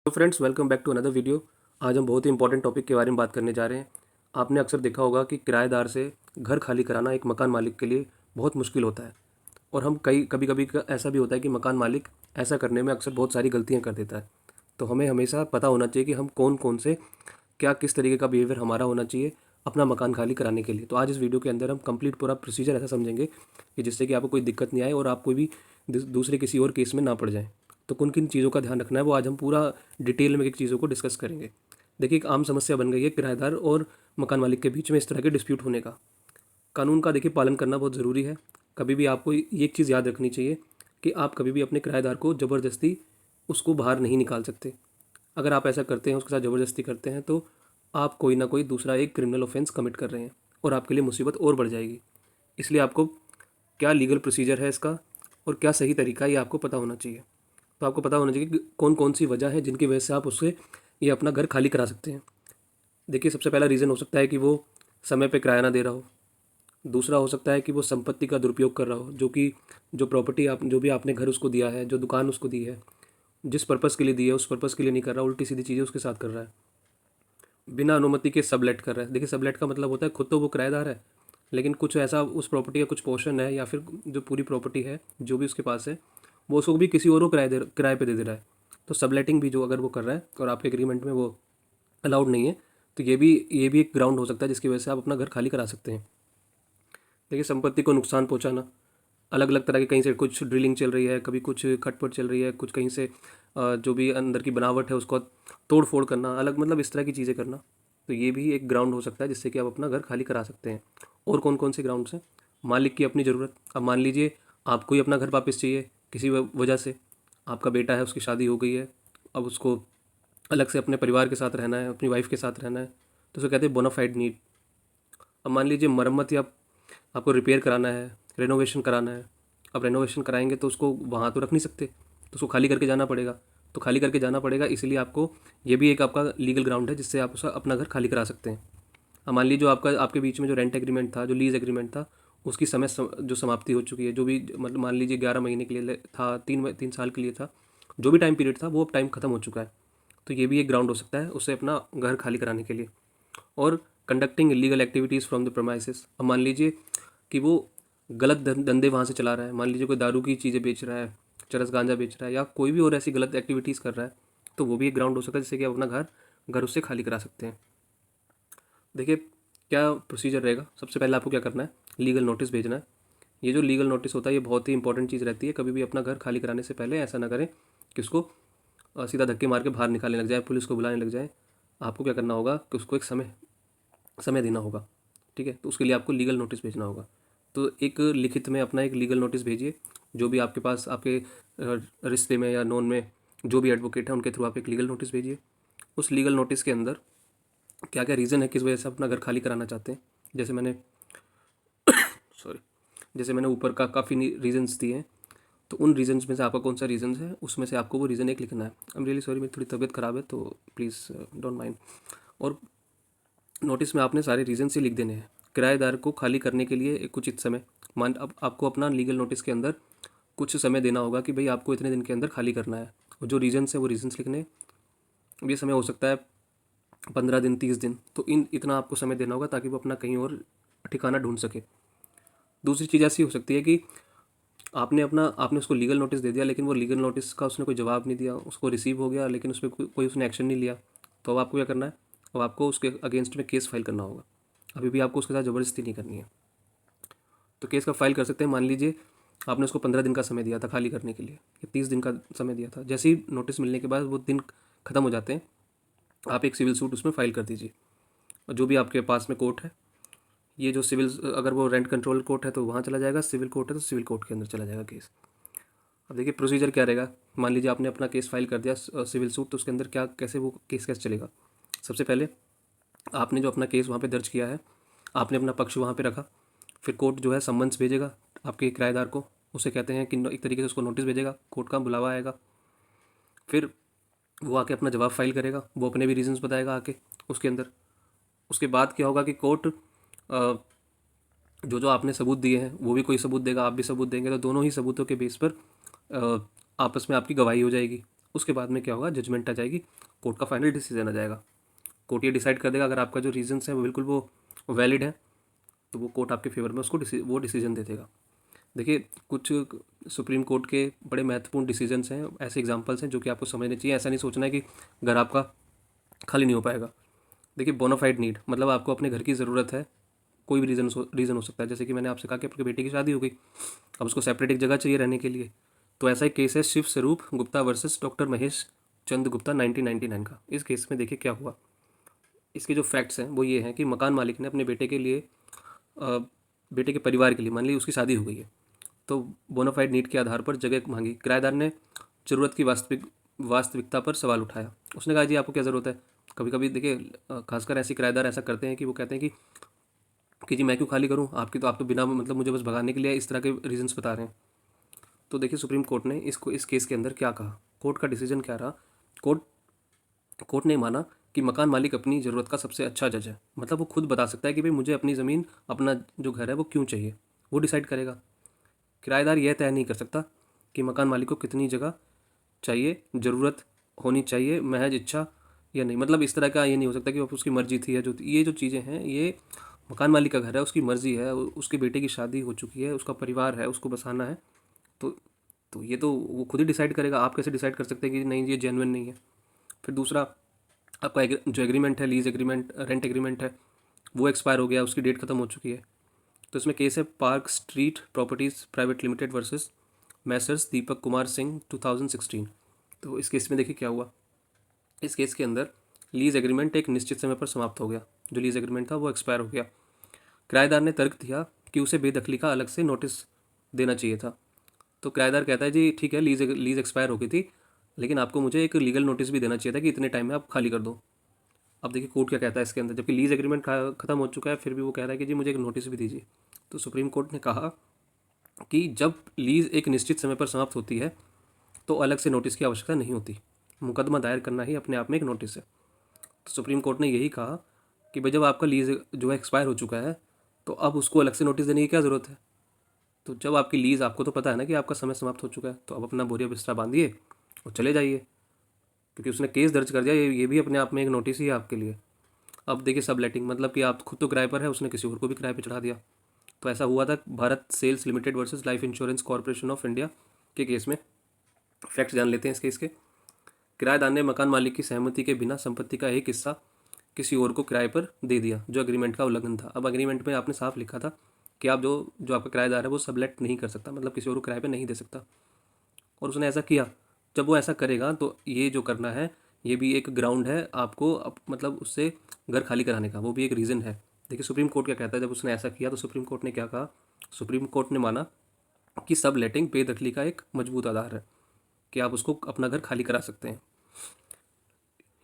तो friends, welcome back to another video. आज हम बहुत ही इंपॉर्टेंट टॉपिक के बारे में बात करने जा रहे हैं। आपने अक्सर देखा होगा कि किराएदार से घर खाली कराना एक मकान मालिक के लिए बहुत मुश्किल होता है। और हम कभी कभी ऐसा भी होता है कि मकान मालिक ऐसा करने में अक्सर बहुत सारी गलतियां कर देता है। तो हमें हमेशा पता होना चाहिए कि हम कौन कौन से क्या किस तरीके का बिहेवियर हमारा होना चाहिए अपना मकान खाली कराने के लिए। तो आज इस वीडियो के अंदर हम कंप्लीट पूरा प्रोसीजर ऐसा समझेंगे कि जिससे कि आपको कोई दिक्कत नहीं आए और आप कोई भी दूसरे किसी और केस में ना पड़ जाए। तो किन किन चीज़ों का ध्यान रखना है वो आज हम पूरा डिटेल में एक चीज़ों को डिस्कस करेंगे। देखिए, एक आम समस्या बन गई है किराएदार और मकान मालिक के बीच में इस तरह के डिस्प्यूट होने का। कानून का देखिए पालन करना बहुत ज़रूरी है। कभी भी आपको ये एक चीज़ याद रखनी चाहिए कि आप कभी भी अपने किराएदार को ज़बरदस्ती उसको बाहर नहीं निकाल सकते। अगर आप ऐसा करते हैं, उसके साथ ज़बरदस्ती करते हैं, तो आप कोई ना कोई दूसरा एक क्रिमिनल ऑफेंस कमिट कर रहे हैं और आपके लिए मुसीबत और बढ़ जाएगी। इसलिए आपको क्या लीगल प्रोसीजर है इसका और क्या सही तरीका है, ये आपको पता होना चाहिए। तो आपको पता होना चाहिए कि कौन कौन सी वजह है जिनकी वजह से आप उससे ये अपना घर खाली करा सकते हैं। देखिए, सबसे पहला रीज़न हो सकता है कि वो समय पे किराया ना दे रहा हो। दूसरा हो सकता है कि वो संपत्ति का दुरुपयोग कर रहा हो, जो कि जो प्रॉपर्टी आप जो भी आपने घर उसको दिया है, जो दुकान उसको दी है, जिस पर्पज़ के लिए दी है उस पर्पज़ के लिए नहीं कर रहा, उल्टी सीधी चीज़ें उसके साथ कर रहा है। बिना अनुमति के सबलेट कर रहा है। देखिए, सबलेट का मतलब होता है खुद तो वो किराएदार है, लेकिन कुछ ऐसा उस प्रॉपर्टी का कुछ पोर्शन है या फिर जो पूरी प्रॉपर्टी है जो भी उसके पास है, वो उसको भी किसी और को किराए पे दे दे रहा है। तो सबलेटिंग भी जो अगर वो कर रहा है और आपके एग्रीमेंट में वो अलाउड नहीं है, तो ये भी एक ग्राउंड हो सकता है जिसकी वजह से आप अपना घर खाली करा सकते हैं। देखिए, संपत्ति को नुकसान पहुंचाना, अलग अलग तरह के कहीं से कुछ ड्रिलिंग चल रही है, कभी कुछ खटपट चल रही है, कुछ कहीं से जो भी अंदर की बनावट है उसको तोड़ फोड़ करना, अलग मतलब इस तरह की चीज़ें करना। तो ये भी एक ग्राउंड हो सकता है जिससे कि आप अपना घर खाली करा सकते हैं। और कौन कौन से ग्राउंड्स हैं? मालिक की अपनी ज़रूरत। अब मान लीजिए आपको ही अपना घर वापस चाहिए किसी वजह से, आपका बेटा है, उसकी शादी हो गई है, अब उसको अलग से अपने परिवार के साथ रहना है, अपनी वाइफ के साथ रहना है, तो उसे कहते हैं बोनाफाइड नीड। अब मान लीजिए मरम्मत या आपको रिपेयर कराना है, रेनोवेशन कराना है। अब रेनोवेशन कराएंगे तो उसको वहाँ तो रख नहीं सकते, तो उसको खाली करके जाना पड़ेगा। तो खाली करके जाना पड़ेगा, इसलिए आपको ये भी एक आपका लीगल ग्राउंड है जिससे आप उसे अपना घर खाली करा सकते हैं। अब मान लीजिए जो आपके बीच में जो रेंट एग्रीमेंट था, जो लीज़ एग्रीमेंट था, उसकी जो समाप्ति हो चुकी है, जो भी मतलब मान लीजिए 11 महीने के लिए था, 3 साल के लिए था, जो भी टाइम पीरियड था वो अब टाइम ख़त्म हो चुका है। तो ये भी एक ग्राउंड हो सकता है उसे अपना घर खाली कराने के लिए। और conducting illegal activities from the premises. अब मान लीजिए कि वो गलत धंधे वहाँ से चला रहा है, मान लीजिए कोई दारू की चीज़ें बेच रहा है, चरस गांजा बेच रहा है, या कोई भी और ऐसी गलत एक्टिविटीज़ कर रहा है, तो वो भी एक ग्राउंड हो सकता है जिससे कि आप अपना घर उससे खाली करा सकते हैं। देखिए, क्या प्रोसीजर रहेगा। सबसे पहले आपको क्या करना है, लीगल नोटिस भेजना है। ये जो लीगल नोटिस होता है ये बहुत ही इंपॉर्टेंट चीज़ रहती है। कभी भी अपना घर खाली कराने से पहले ऐसा ना करें कि उसको सीधा धक्के मार के बाहर निकालने लग जाए, पुलिस को बुलाने लग जाए। आपको क्या करना होगा कि उसको एक समय समय देना होगा। ठीक है, तो उसके लिए आपको लीगल नोटिस भेजना होगा। तो एक लिखित में अपना एक लीगल नोटिस भेजिए। जो भी आपके पास आपके रिश्ते में या नोन में जो भी एडवोकेट है उनके थ्रू आप एक लीगल नोटिस भेजिए। उस लीगल नोटिस के अंदर क्या क्या रीज़न है किस वजह से अपना घर खाली कराना चाहते हैं, जैसे मैंने सॉरी जैसे मैंने ऊपर का काफ़ी रीजंस दिए हैं, तो उन रीजंस में से आपका कौन सा रीज़न है उसमें से आपको वो रीज़न एक लिखना है। आई एम रियली सॉरी, मेरी थोड़ी तबीयत ख़राब है तो प्लीज़ डोंट माइंड। और नोटिस में आपने सारे रीज़न से लिख देने हैं। किराएदार को खाली करने के लिए एक उचित समय, मान अब आपको अपना लीगल नोटिस के अंदर कुछ समय देना होगा कि भाई आपको इतने दिन के अंदर खाली करना है, और जो रीजंस है वो रीजंस लिखने हैं। अब ये समय हो सकता है 15 दिन, 30 दिन, तो इतना आपको समय देना होगा ताकि वो अपना कहीं और ठिकाना ढूंढ सके। दूसरी चीज़ ऐसी हो सकती है कि आपने उसको लीगल नोटिस दे दिया, लेकिन वो लीगल नोटिस का उसने कोई जवाब नहीं दिया, उसको रिसीव हो गया लेकिन उस पर कोई उसने एक्शन नहीं लिया। तो अब आपको क्या करना है, अब आपको उसके अगेंस्ट में केस फाइल करना होगा। अभी भी आपको उसके साथ ज़बरदस्ती नहीं करनी है। तो केस का फाइल कर सकते हैं। मान लीजिए आपने उसको 15 दिन का समय दिया था खाली करने के लिए, या 30 दिन का समय दिया था। जैसे ही नोटिस मिलने के बाद वो दिन ख़त्म हो जाते हैं, आप एक सिविल सूट उसमें फाइल कर दीजिए। और जो भी आपके पास में कोर्ट है, ये जो सिविल, अगर वो रेंट कंट्रोल कोर्ट है तो वहाँ चला जाएगा, सिविल कोर्ट है तो सिविल कोर्ट के अंदर चला जाएगा केस। अब देखिए प्रोसीजर क्या रहेगा। मान लीजिए आपने अपना केस फाइल कर दिया सिविल सूट, तो उसके अंदर क्या कैसे वो केस कैसे चलेगा। सबसे पहले आपने जो अपना केस वहाँ पे दर्ज किया है, आपने अपना पक्ष वहाँ पे रखा। फिर कोर्ट जो है सम्मन्स भेजेगा आपके किराएदार को, उसे कहते हैं कि एक तरीके से उसको नोटिस भेजेगा, कोर्ट का बुलावा आएगा। फिर वो आके अपना जवाब फाइल करेगा, वो अपने भी रीजंस बताएगा आके उसके अंदर। उसके बाद क्या होगा कि कोर्ट जो जो आपने सबूत दिए हैं वो भी कोई सबूत देगा, आप भी सबूत देंगे, तो दोनों ही सबूतों के बेस पर आपस में आपकी गवाही हो जाएगी। उसके बाद में क्या होगा, जजमेंट आ जाएगी, कोर्ट का फाइनल डिसीजन आ जाएगा। कोर्ट ये डिसाइड कर देगा अगर आपका जो रीजंस है वो बिल्कुल वो वैलिड है, तो वो कोर्ट आपके फेवर में उसको वो डिसीजन दे देगा। देखिए कुछ सुप्रीम कोर्ट के बड़े महत्वपूर्ण डिसीजंस हैं, ऐसे एग्जांपल्स हैं जो कि आपको समझने चाहिए। ऐसा नहीं सोचना है कि घर आपका खाली नहीं हो पाएगा। देखिए बोनाफाइड नीड मतलब आपको अपने घर की ज़रूरत है, कोई भी रीज़न हो सकता है। जैसे कि मैंने आपसे कहा कि आपकी बेटी की शादी हो गई, अब उसको सेपरेट एक जगह चाहिए रहने के लिए। तो ऐसा एक केस है शिव स्वरूप गुप्ता वर्सेस डॉक्टर महेश चंद गुप्ता 1999 का। इस केस में देखिए क्या हुआ। इसके जो फैक्ट्स हैं वो ये हैं कि मकान मालिक ने अपने बेटे के लिए अ, बेटे के परिवार के लिए, मान ली उसकी शादी हो गई है, तो बोनाफाइड नीड के आधार पर जगह मांगी। किराएदार ने ज़रूरत की वास्तविकता पर सवाल उठाया। उसने कहा जी आपको क्या ज़रूरत है। कभी कभी देखिए खासकर ऐसे किराएदार ऐसा करते हैं कि वो कहते हैं कि जी मैं क्यों खाली करूं आपकी, तो आप तो बिना मतलब मुझे बस भगाने के लिए इस तरह के रीजंस बता रहे हैं। तो देखिए सुप्रीम कोर्ट ने इसको इस केस के अंदर क्या कहा, कोर्ट का डिसीजन क्या रहा। कोर्ट कोर्ट ने माना कि मकान मालिक अपनी ज़रूरत का सबसे अच्छा जज है। मतलब वो खुद बता सकता है कि भाई मुझे अपनी ज़मीन, अपना जो घर है वो क्यों चाहिए, वो डिसाइड करेगा। किराएदार यह तय नहीं कर सकता कि मकान मालिक को कितनी जगह चाहिए, ज़रूरत होनी चाहिए, महज इच्छा या नहीं। मतलब इस तरह का ये नहीं हो सकता कि वो उसकी मर्जी थी या जो ये जो चीज़ें हैं ये मकान मालिक का घर है, उसकी मर्जी है, उसके बेटे की शादी हो चुकी है, उसका परिवार है, उसको बसाना है। तो ये तो वो खुद ही डिसाइड करेगा। आप कैसे डिसाइड कर सकते हैं कि नहीं ये जेन्युइन नहीं है। फिर दूसरा, आपका जो एग्रीमेंट है, लीज एग्रीमेंट, रेंट एग्रीमेंट है, वो एक्सपायर हो गया, उसकी डेट खत्म हो चुकी है। तो इसमें केस है park street properties private limited versus messrs Deepak Kumar Singh 2016। तो इस केस में देखिए क्या हुआ। इस केस के अंदर लीज एग्रीमेंट एक निश्चित समय पर समाप्त हो गया, जो लीज एग्रीमेंट था वो एक्सपायर हो गया। किराएदार ने तर्क दिया कि उसे बेदखली का अलग से नोटिस देना चाहिए था। तो किराएदार कहता है जी ठीक है, लीज एक्सपायर हो गई थी, लेकिन आपको मुझे एक लीगल नोटिस भी देना चाहिए था कि इतने टाइम में आप खाली कर दो। अब देखिए कोर्ट क्या कहता है इसके अंदर, जबकि लीज एग्रीमेंट खत्म हो चुका है, फिर भी वो कह रहा है कि जी मुझे एक नोटिस भी दीजिए। तो सुप्रीम कोर्ट ने कहा कि जब लीज एक निश्चित समय पर समाप्त होती है तो अलग से नोटिस की आवश्यकता नहीं होती, मुकदमा दायर करना ही अपने आप में एक नोटिस है। तो सुप्रीम कोर्ट ने यही कहा कि भाई जब आपका लीज जो है एक्सपायर हो चुका है, तो अब उसको अलग से नोटिस देने की क्या ज़रूरत है। तो जब आपकी लीज, आपको तो पता है ना कि आपका समय समाप्त हो चुका है, तो अब अपना बोरिया बिस्तरा बांधिए और चले जाइए, क्योंकि उसने केस दर्ज कर दिया। ये भी अपने आप में एक नोटिस ही है आपके लिए। अब देखिए सब लेटिंग मतलब कि आप खुद तो किराए पर है, उसने किसी और को भी किराए पर चढ़ा दिया। तो ऐसा हुआ था Bharat Sales Limited versus Life Insurance Corporation of India के केस में। फैक्ट्स जान लेते हैं इस केस के। किराएदार ने मकान मालिक की सहमति के बिना संपत्ति का एक हिस्सा किसी और को किराए पर दे दिया, जो एग्रीमेंट का उल्लंघन था। अब एग्रीमेंट में आपने साफ लिखा था कि आप जो जो आपका किराएदार है वो सबलेट नहीं कर सकता, मतलब किसी और को किराए पर नहीं दे सकता, और उसने ऐसा किया। जब वो ऐसा करेगा तो ये जो करना है ये भी एक ग्राउंड है आपको मतलब उससे घर खाली कराने का, वो भी एक रीज़न है। देखिए सुप्रीम कोर्ट क्या कहता है, जब उसने ऐसा किया तो सुप्रीम कोर्ट ने क्या कहा। सुप्रीम कोर्ट ने माना कि सब लेटिंग बेदखली का एक मजबूत आधार है कि आप उसको अपना घर खाली करा सकते हैं।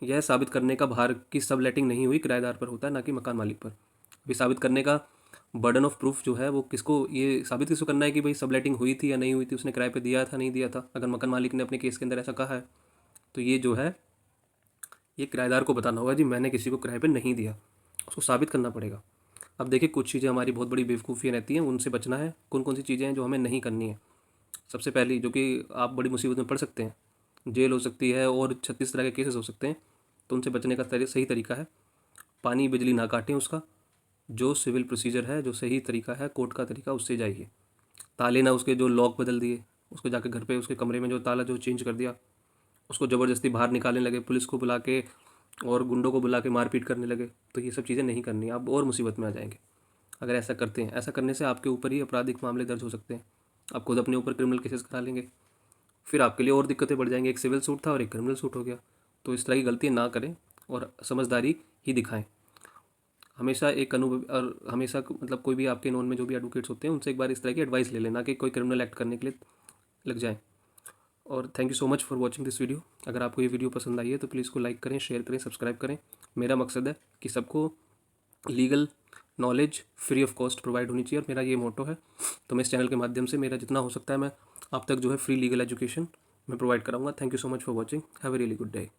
यह साबित करने का भार कि सब लेटिंग नहीं हुई किराएदार पर होता है, ना कि मकान मालिक पर। अभी साबित करने का बर्डन ऑफ प्रूफ जो है वो किसको, ये साबित किसको करना है कि भाई सब लेटिंग हुई थी या नहीं हुई थी, उसने किराए पे दिया था नहीं दिया था। अगर मकान मालिक ने अपने केस के अंदर ऐसा कहा है तो ये जो है ये किराएदार को बताना होगा जी मैंने किसी को किराए पे नहीं दिया, उसको साबित करना पड़ेगा। अब देखिए कुछ चीज़ें हमारी बहुत बड़ी बेवकूफ़ियाँ रहती हैं, उनसे बचना है। कौन कौन सी चीज़ें हैं जो हमें नहीं करनी है। सबसे पहली जो कि आप बड़ी मुसीबत में पड़ सकते हैं, जेल हो सकती है और 36 तरह के केसेस हो सकते हैं, तो उनसे बचने का सही तरीका है पानी बिजली ना काटें उसका। जो सिविल प्रोसीजर है, जो सही तरीका है कोर्ट का तरीका, उससे जाइए। ताले ना उसके जो लॉक बदल दिए, उसको जाके घर पे उसके कमरे में जो ताला जो चेंज कर दिया, उसको ज़बरदस्ती बाहर निकालने लगे, पुलिस को बुला के और गुंडों को बुला के मारपीट करने लगे, तो ये सब चीज़ें नहीं करनी, आप और मुसीबत में आ जाएंगे अगर ऐसा करते हैं। ऐसा करने से आपके ऊपर ही आपराधिक मामले दर्ज हो सकते हैं, आप खुद अपने ऊपर क्रिमिनल केसेस करा लेंगे, फिर आपके लिए और दिक्कतें बढ़ जाएंगी। एक सिविल सूट था और एक क्रिमिनल सूट हो गया। तो इस तरह की गलतियाँ ना करें और समझदारी ही दिखाएं। हमेशा एक अनुभव और हमेशा मतलब कोई भी आपके नोन में जो भी एडवोकेट्स होते हैं उनसे एक बार इस तरह की एडवाइस ले लेना कि कोई क्रिमिनल एक्ट करने के लिए लग जाए। और thank you so much for watching this video. अगर आपको ये वीडियो पसंद आई है तो प्लीज़ इसको लाइक करें, शेयर करें, सब्सक्राइब करें। मेरा मकसद है कि सबको legal knowledge free of cost provide होनी चाहिए और मेरा ये मोटो है। तो मैं इस चैनल के माध्यम से मेरा जितना हो सकता है मैं आप तक जो है फ्री लीगल एजुकेशन मैं प्रोवाइड कराऊंगा। Thank you so much for watching. Have a really good day.